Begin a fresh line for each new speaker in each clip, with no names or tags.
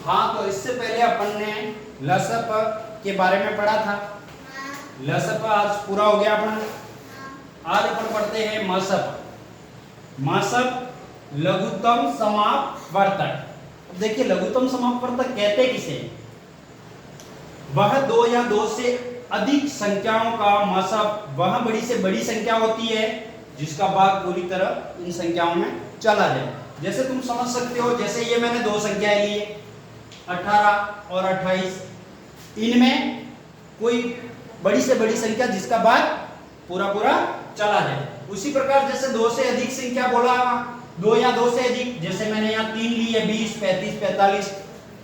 हाँ, तो इससे पहले अपन ने लसप के बारे में पढ़ा था। लसप आज पूरा हो गया अपना। आज अपन पढ़ते हैं मसप। मसप लघुत्तम समापवर्तक। अब देखिए, लघुत्तम समापवर्तक कहते किसे? वह दो या दो से अधिक संख्याओं का मसप वह बड़ी से बड़ी संख्या होती है जिसका भाग पूरी तरह इन संख्याओं में चला जाए। जैसे तुम समझ सकते हो, जैसे ये मैंने दो संख्याएं ली, 18 और 28, इनमें कोई बड़ी से बड़ी संख्या जिसका भाग पूरा पूरा चला जाए। उसी प्रकार जैसे दो से अधिक संख्या बोला, दो या दो से अधिक, जैसे मैंने यहाँ 3 ली है, 20, 35, 45,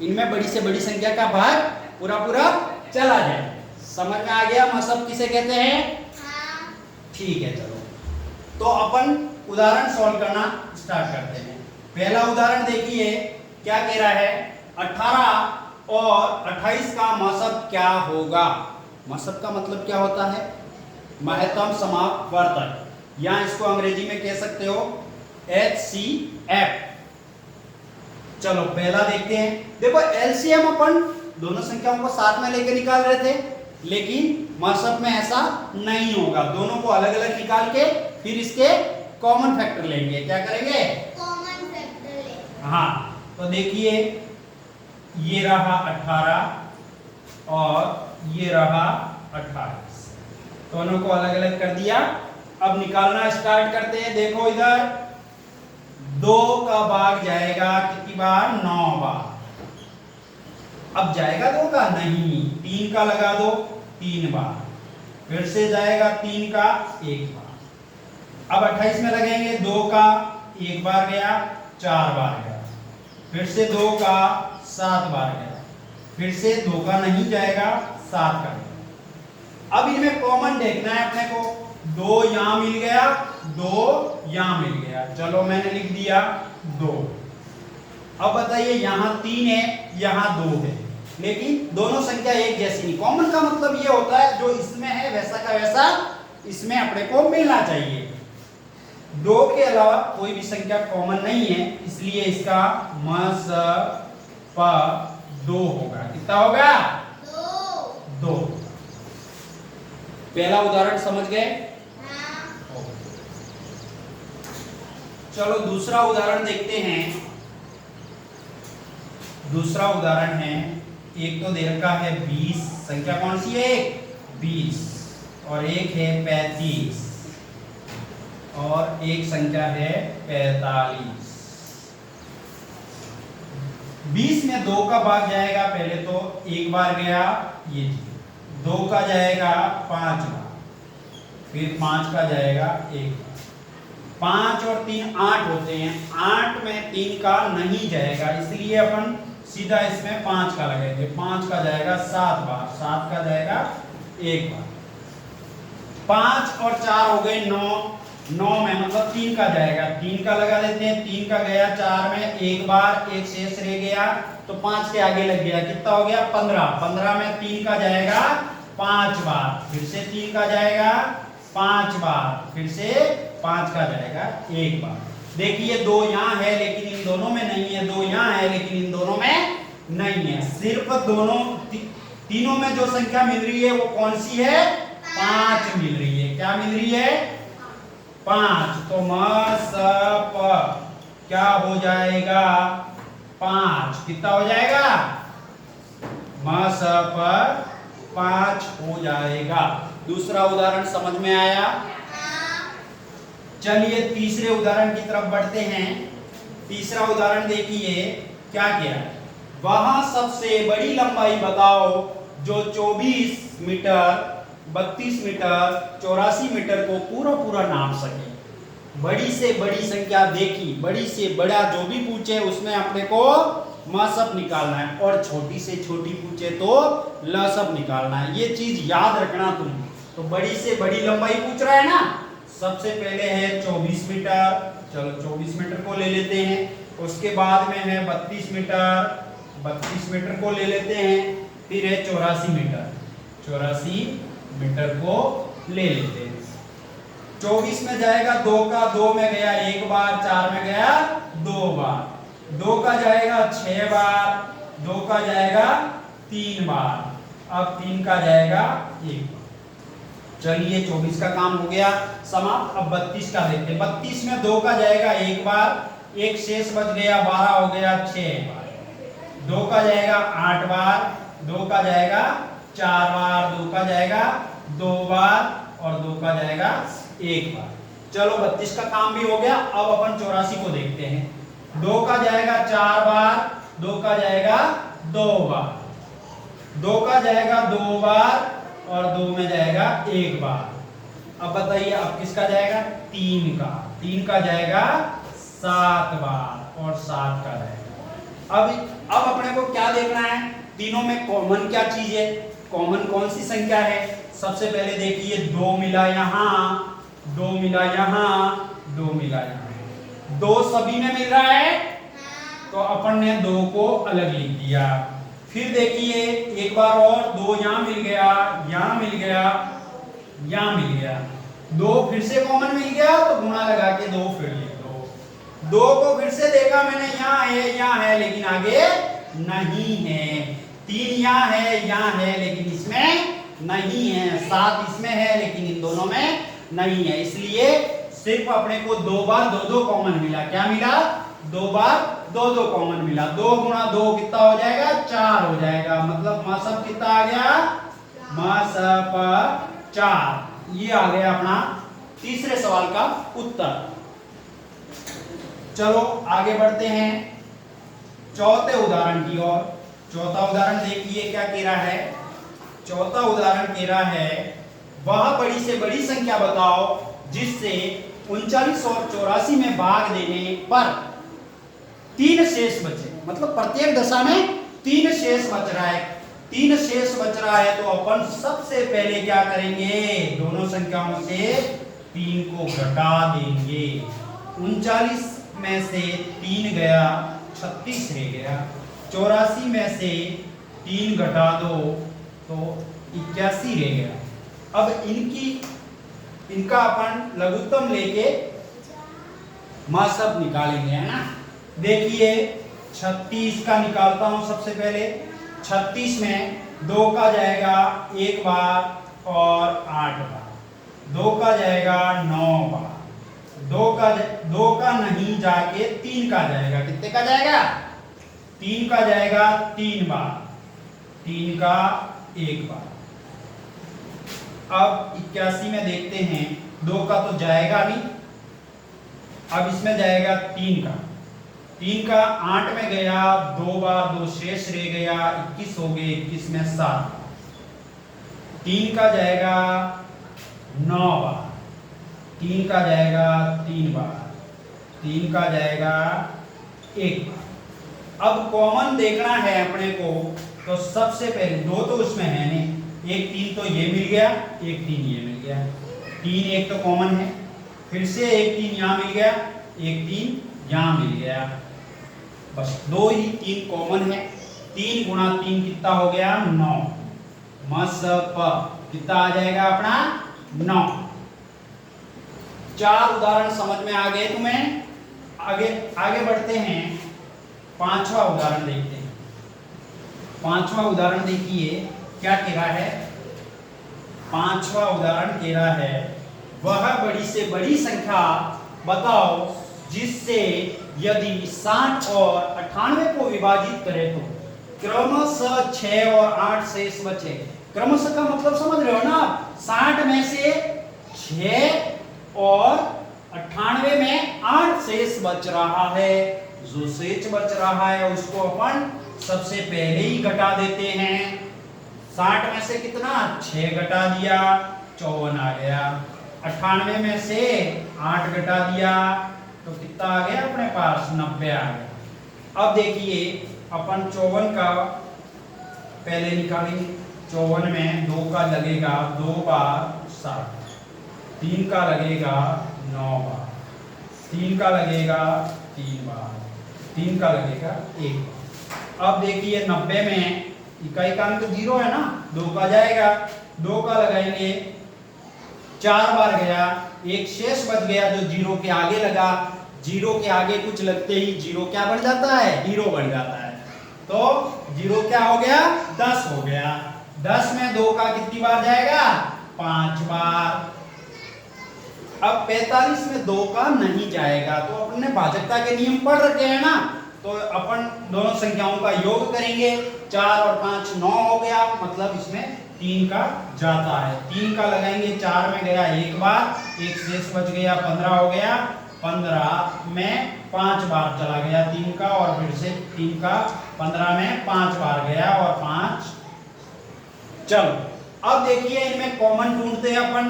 इनमें बड़ी से बड़ी संख्या का भाग पूरा पूरा चला जाए। समझ में आ गया मसब किसे कहते हैं? हाँ। ठीक है, चलो तो अपन उदाहरण सॉल्व करना स्टार्ट करते हैं। पहला उदाहरण देखिए, क्या कह रहा है? 18 और 28 का मसब क्या होगा? मसब का मतलब क्या होता है? महत्तम समापवर्तक, या इसको अंग्रेजी में कह सकते हो HCF। चलो पहला देखते हैं। देखो, LCM अपन दोनों संख्याओं को साथ में लेकर निकाल रहे थे, लेकिन मसब में ऐसा नहीं होगा। दोनों को अलग अलग निकाल के फिर इसके कॉमन फैक्टर लेंगे। क्या करेंगे? कॉमन फैक्टर लेंगे। हाँ, तो देखिए, ये रहा 18 और ये रहा 28, दोनों को अलग अलग कर दिया। अब निकालना स्टार्ट करते हैं। देखो इधर 2 का भाग जाएगा कितनी बार? 9 बार। अब जाएगा 2 का? नहीं, 3 का लगा दो 3 बार, फिर से जाएगा 3 का 1 बार। अब 28 में लगेंगे 2 का 1 बार गया, 4 बार गया, फिर से 2 का 7 बार गया, फिर से 2 का नहीं जाएगा, 7 का गया। अब इनमें कॉमन देखना है अपने को। 2 यहां मिल गया, 2 यहां मिल गया, चलो मैंने लिख दिया 2। अब बताइए, यहां 3 है, यहां 2 है, लेकिन दोनों संख्या एक जैसी नहीं। कॉमन का मतलब ये होता है जो इसमें है वैसा का वैसा इसमें अपने को मिलना चाहिए। 2 के अलावा कोई भी संख्या कॉमन नहीं है, इसलिए इसका मसप 2 होगा। कितना होगा? 2। पहला उदाहरण समझ गए? हाँ। चलो दूसरा उदाहरण देखते हैं। दूसरा उदाहरण है, एक तो दे रखा है 20, संख्या कौन सी है? 20, और एक है 35, और एक संख्या है 45। 20 में 2 का भाग जाएगा, पहले तो 1 बार गया, ये 2 का जाएगा 5 बार, फिर 5 का जाएगा 1 बार। 5 और 3 8 होते हैं, 8 में 3 का नहीं जाएगा, इसलिए अपन सीधा इसमें 5 का लगाएंगे। 5 का जाएगा 7 बार, 7 का जाएगा 1 बार। 5 और 4 हो गए 9, 9 में मतलब 3 का जाएगा, 3 का लगा देते हैं। 3 का गया 4 में 1 बार, एक शेष रह गया, तो 5 के आगे लग गया, कितना हो गया? 15। 15 में 3 का जाएगा 5 बार, फिर से 3 का जाएगा 5 बार, फिर से 5 का जाएगा 1 बार। देखिए 2 यहाँ है लेकिन इन दोनों में नहीं है, 2 यहाँ है लेकिन इन दोनों में नहीं है। सिर्फ दोनों तीनों में जो संख्या मिल रही है वो कौन सी है? 5 मिल रही है। क्या मिल रही है? 5। तो मसप क्या हो जाएगा? 5। कितना हो जाएगा? मसप 5 हो जाएगा। दूसरा उदाहरण समझ में आया? चलिए तीसरे उदाहरण की तरफ बढ़ते हैं। तीसरा उदाहरण देखिए, क्या किया? वहां सबसे बड़ी लंबाई बताओ जो 24 मीटर, 32 मीटर, 84 मीटर को पूरा पूरा नाप सके। बड़ी से बड़ी संख्या देखी, बड़ी से बड़ा जो भी पूछे उसमें अपने को मसप निकालना है, और छोटी से छोटी पूछे तो लसप निकालना है। ये चीज याद रखना तुम। तो बड़ी से बड़ी लंबाई पूछ रहा है ना, सबसे पहले है 24 मीटर, चलो 24 मीटर को ले लेते हैं। उसके बाद में है 32 मीटर, 32 मीटर को ले लेते हैं। फिर है 84 मीटर, 84 मीटर को ले लेते हैं। 24 में जाएगा 2 का, 2 में गया 1 बार, 4 में गया 2 बार, 2 का जाएगा 6 बार, 2 का जाएगा 3 बार, अब 3 का जाएगा 1 बार। चलिए 24 का काम हो गया समाप्त। अब 32 का देखते हैं। 32 में 2 का जाएगा 1 बार, एक शेष बच गया, 12 हो गया 6 बार। 2 का जाएगा 8 बार, 2 का जाएगा 4 बार, 2 का जाएगा 2 बार और 2 का जाएगा 1 बार। चलो 32 का काम भी हो गया। अब अपन 84 को देखते हैं। 2 का जाएगा 4 बार, 2 का जाएगा 2 बार, 2 का जाएगा 2 बार और 2 में जाएगा 1 बार। अब बताइए अब किसका जाएगा? 3 का। 3 का जाएगा 7 बार और 7 का जाएगा। अब अपने को क्या देखना है? तीनों में कॉमन क्या चीज है? कॉमन कौन सी संख्या है? सबसे पहले देखिए 2 मिला यहाँ, 2 मिला यहाँ, 2 मिला यहाँ। 2 सभी में मिल रहा है तो अपन ने 2 को अलग लिख दिया। फिर देखिए एक बार और 2 यहाँ मिल गया, यहाँ मिल गया, यहाँ मिल गया। 2 फिर से कॉमन मिल गया तो गुणा लगा के 2 फिर लिख दो। 2 को फिर से देखा मैंने, यहाँ है लेकिन आगे नहीं है। 3 यहाँ है लेकिन इसमें नहीं है। 7 इसमें है लेकिन इन दोनों में नहीं है। इसलिए सिर्फ अपने को 2 बार 2 कॉमन मिला। क्या मिला? 2 बार 2 कॉमन मिला। 2 गुणा 2 कितना हो जाएगा? 4 हो जाएगा। मतलब मसब कितना आ गया? मसब 4। ये आ गया अपना तीसरे सवाल का उत्तर। चलो आगे बढ़ते हैं चौथे उदाहरण की ओर। चौथा उदाहरण देखिए क्या कह रहा है। चौथा उदाहरण कह रहा है वह बड़ी से बड़ी संख्या बताओ जिससे 39 और 84 में भाग देने पर 3 शेष बचे। मतलब प्रत्येक दशा में 3 शेष बच रहा है। 3 शेष बच रहा है तो अपन सबसे पहले क्या करेंगे? दोनों संख्याओं से 3 को घटा देंगे। 39 में से 3 गया, 36 रह गया। 84 में से 3 घटा दो तो 81 रह गया। अब इनका अपन लघुत्तम लेके मासब निकालेंगे, है ना। देखिए 36 का निकालता हूं सबसे पहले। 36 में 2 का जाएगा 1 बार और 8 बार, 2 का जाएगा 9 बार, 2 का नहीं जाके 3 का जाएगा। कितने का जाएगा? 3 का जाएगा 3 बार, 3 का 1 बार। अब 81 में देखते हैं 2 का तो जाएगा नहीं। अब इसमें जाएगा 3 का। 3 का 8 में गया, 2 बार 2 शेष रह गया, 21 हो गए। 21 में 7। 3 का जाएगा 9 बार, 3 का जाएगा 3 बार, 3 का जाएगा 1 बार। अब कॉमन देखना है अपने को तो सबसे पहले 2 तो उसमें है नहीं, 1 3 तो ये मिल गया, 1 3 ये मिल गया। 3 1 तो कॉमन है, फिर से 1 3 यहाँ मिल गया, 1 3 यहाँ मिल गया। बस 2 ही 3 कॉमन है। 3 गुणा 3 कितना हो गया? 9। मसप कितना आ जाएगा अपना? 9। 4 उदाहरण समझ में आ गए तुम्हें। आगे बढ़ते हैं। 5वां उदाहरण देखते हैं। 5वां उदाहरण देखिए क्या कह रहा है। 5वां उदाहरण कह रहा है वह बड़ी से बड़ी संख्या बताओ जिससे यदि 60 और 98 को विभाजित करें तो क्रमशः 6 और 8 शेष बचे। क्रमशः का मतलब समझ रहे हो ना? 60 में से 6 और 98 में 8 शेष बच रहा है। जो शेष बच रहा है उसको अपन सबसे पहले ही घटा देते हैं। 60 में से कितना? 6 घटा दिया, 54 आ गया। 98 में से 8 घटा दिया तो कितना आ गया अपने पास? 90 आ गया। अब देखिए अपन 54 का पहले निकालेंगे। 54 में 2 का लगेगा 2 बार 7, 3 का लगेगा 9 बार, 3 का लगेगा 3 बार, 3 का लगेगा 1 बार। अब देखिए 90 में इकाई का अंक 0 है ना, 2 का जाएगा, 2 का लगाएंगे, 4 बार गया, एक शेष बच गया जो 0 के आगे लगा। 0 के आगे कुछ लगते ही 0 क्या बन जाता है? 0 बन जाता है। तो 0 क्या हो गया, 10 हो गया। 10 में 2 का कितनी बार जाएगा, 5 बार। अब 45 में 2 का नहीं जाएगा, तो अपन ने भाजकता के नियम पढ़ रखे हैं ना, तो अपन दोनों संख्याओं का योग करेंगे। 4 और 5 9 हो गया, मतलब इसमें 3 का जाता है। 3 का लगाएंगे, 4 में गया 1 बार, 1 शेष बच गया, 15 हो गया। 15 में 5 बार चला गया 3 का, और फिर से 3 का 15 में 5 बार गया और 5। चलो अब देखिए इनमें कॉमन ढूंढते हैं अपन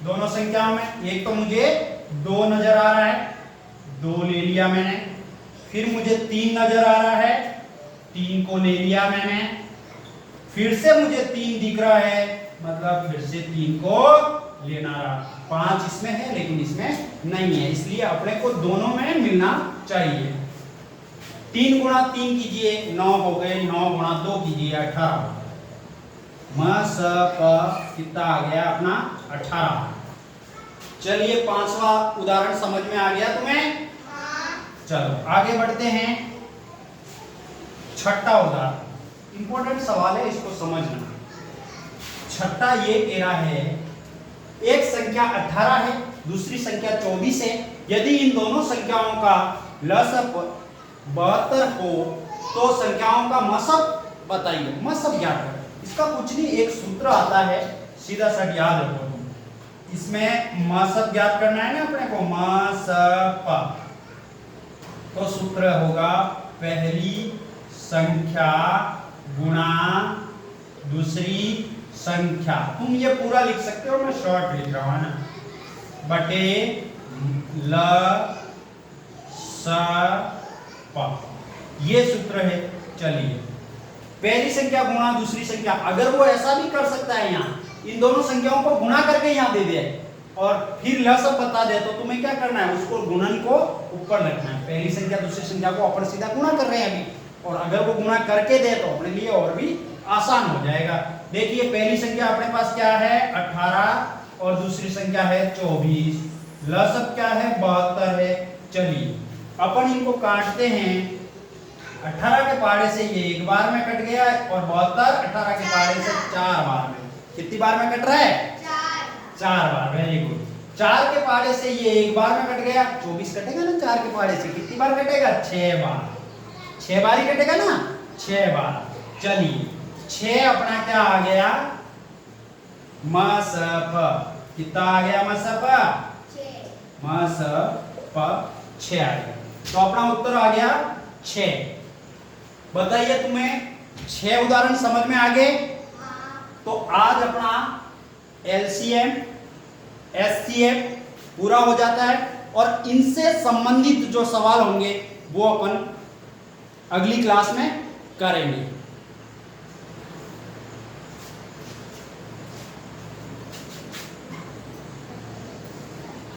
दोनों संख्याओं में। एक तो मुझे 2 नजर आ रहा है, 2 ले लिया मैंने। फिर मुझे 3 नजर आ रहा है, 3 को ले लिया मैंने। फिर से मुझे 3 दिख रहा है, मतलब फिर से 3 को लेना रहा। 5 इसमें है लेकिन इसमें नहीं है, इसलिए अपने को दोनों में मिलना चाहिए। 3 गुणा 3 कीजिए, 9 हो गए। 9 गुणा 2 कीजिए, 18। म स प कितना आ गया अपना, 18। चलिए 5वां उदाहरण समझ में आ गया तुम्हें? चलो आगे बढ़ते हैं। छठा उदाहरण इंपॉर्टेंट सवाल है, इसको समझना। छठा ये कह रहा है, एक संख्या 18 है, दूसरी संख्या 24 है। यदि इन दोनों संख्याओं का लसप 72 हो तो संख्याओं का मसब बताइए। मसब ज्ञात करें। इसका कुछ नहीं, एक सूत्र आता है, सीधा सा याद रखो तुम। इसमें मसब ज्ञात करना है ना अपने को, मसप। तो सूत्र होगा पहली संख्या गुणा दूसरी संख्या। तुम ये पूरा लिख सकते हो, मैं शॉर्ट लिख रहा हूं ना, बटे ल स प। ये सूत्र है। चलिए पहली संख्या गुणा दूसरी संख्या, अगर वो ऐसा भी कर सकता है, यहाँ इन दोनों संख्याओं को गुणा करके यहाँ दे दे और फिर लसब बता दे, तो तुम्हें क्या करना है, उसको गुणन को ऊपर रखना है। पहली संख्या दूसरी संख्या को अपन सीधा गुणा कर रहे हैं अभी, और अगर वो गुणा करके दे तो अपने लिए और भी आसान हो जाएगा। देखिए पहली संख्या अपने पास क्या है, 18, और दूसरी संख्या है 24। लसब क्या है, 72 है। चलिए अपन इनको काटते हैं। 18 के पहाड़े से ये एक बार में कट गया, और 72 18 के पहाड़े से 4 बार में। कितनी बार में कट रहा है, 4 बार। Very good. 4 के पहाड़े से ये एक बार में कट गया, 24 कटेगा ना 4 के पहाड़े से, कितनी बार कटेगा, 6 बार। 6 बार ही कटेगा ना, 6 बार। चलिए 6 अपना क्या आ गया, मसप। कितना आ गया, मसप, मसप 6 आ गया। तो अपना उत्तर आ गया 6। बताइए तुम्हें 6 उदाहरण समझ में आ गए? तो आज अपना एलसीएम एचसीएफ पूरा हो जाता है, और इनसे संबंधित जो सवाल होंगे वो अपन अगली क्लास में करेंगे।